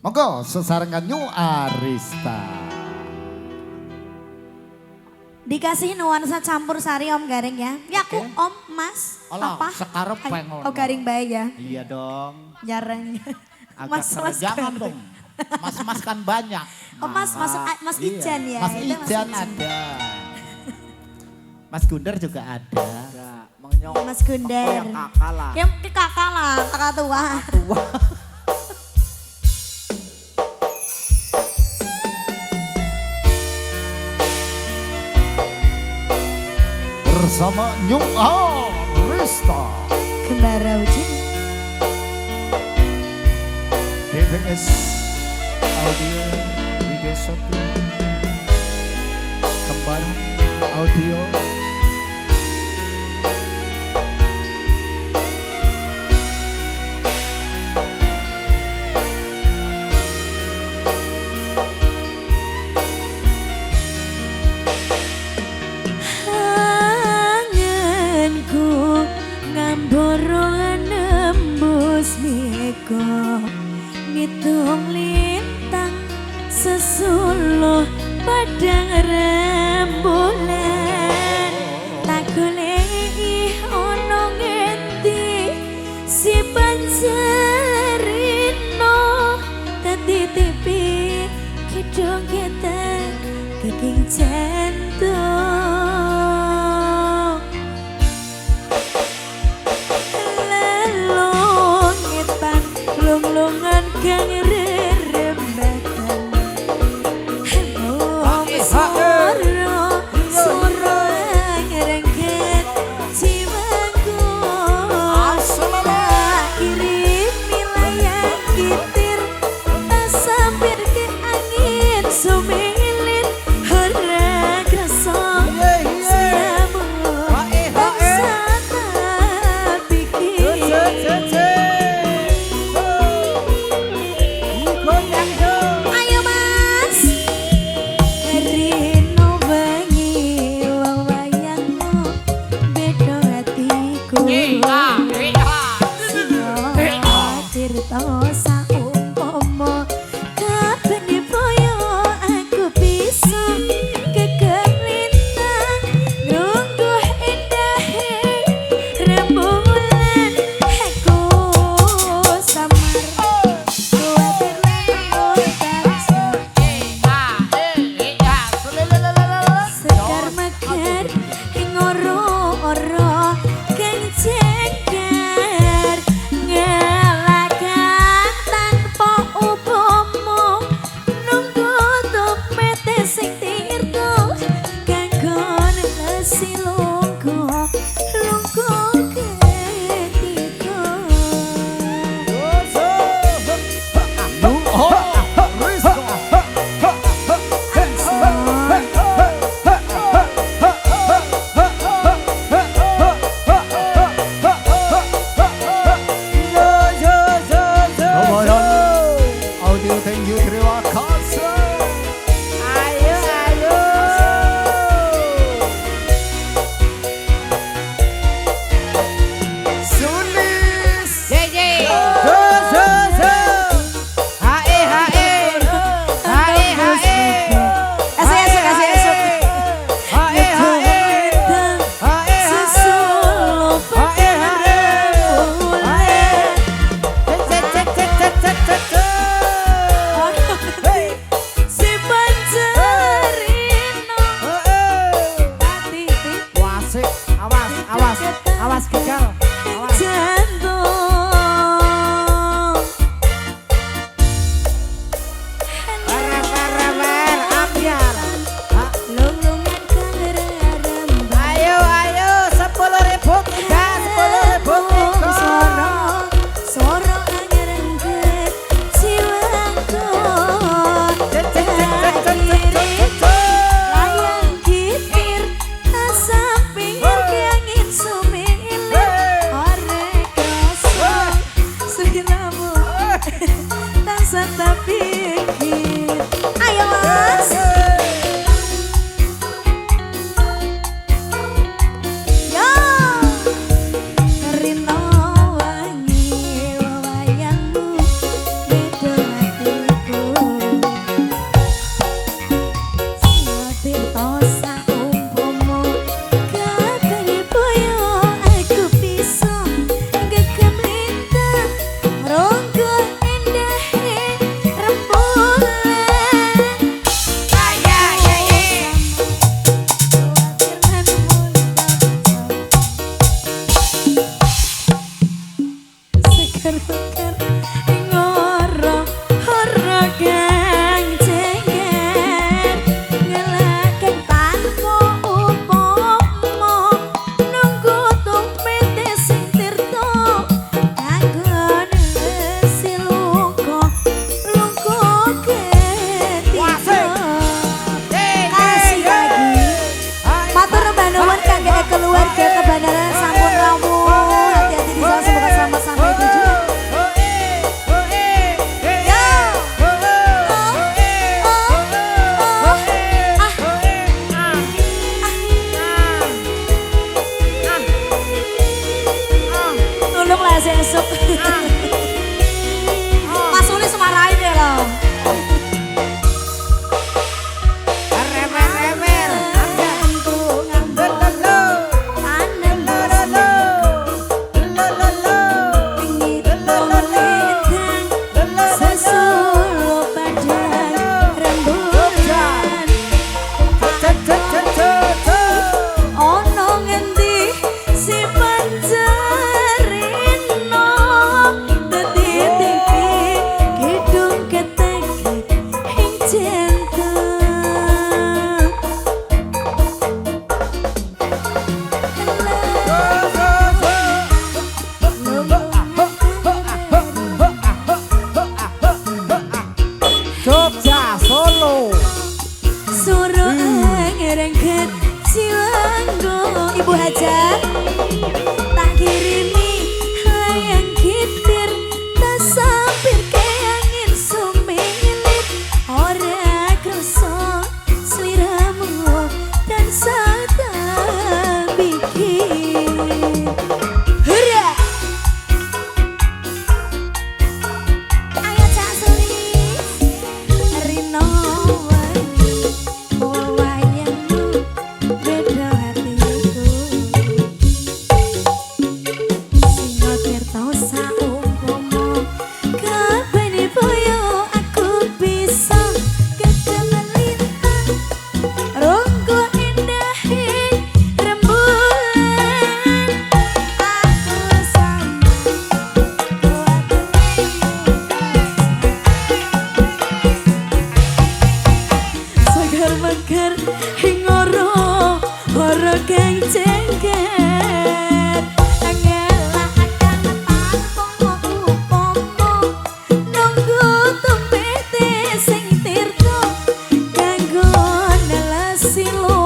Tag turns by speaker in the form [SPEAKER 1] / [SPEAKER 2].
[SPEAKER 1] Monggo sesarengan New Arista.
[SPEAKER 2] Dikasih nuansa campur sari Om Garing ya. Ya aku Om, Mas,
[SPEAKER 1] Alah,
[SPEAKER 2] apa?
[SPEAKER 1] sekarang pengen.
[SPEAKER 2] Oh Garing baik ya.
[SPEAKER 1] Iya dong.
[SPEAKER 2] Jarang.
[SPEAKER 1] Agak jangan dong. Mas-mas kan banyak.
[SPEAKER 2] Oh Mas, Mas
[SPEAKER 1] Iya.
[SPEAKER 2] Ijan ya.
[SPEAKER 1] Mas
[SPEAKER 2] Itu
[SPEAKER 1] Ijan ada. Mas Gundar juga ada.
[SPEAKER 2] Mas Gundar.
[SPEAKER 3] Yang kakak lah.
[SPEAKER 2] Yang kakak lah, kakak tua.
[SPEAKER 1] Bersama New Arista.
[SPEAKER 2] Kembara Uji.
[SPEAKER 1] DPS Audio Video Shooting. Kembali audio.
[SPEAKER 2] Anganku ngamboro nembus miko ngitung lintang sesuluh padang rembulan tak goleki ono ngendi si pancerino tetitipi kidung kita keking jantung lelongetan lunglungan kang rerembatan soro ngerengket jiwaku tak kirim wilayah kitir tak sampir ke angin sumilir ora krasa siamu bangsa tak pikir silu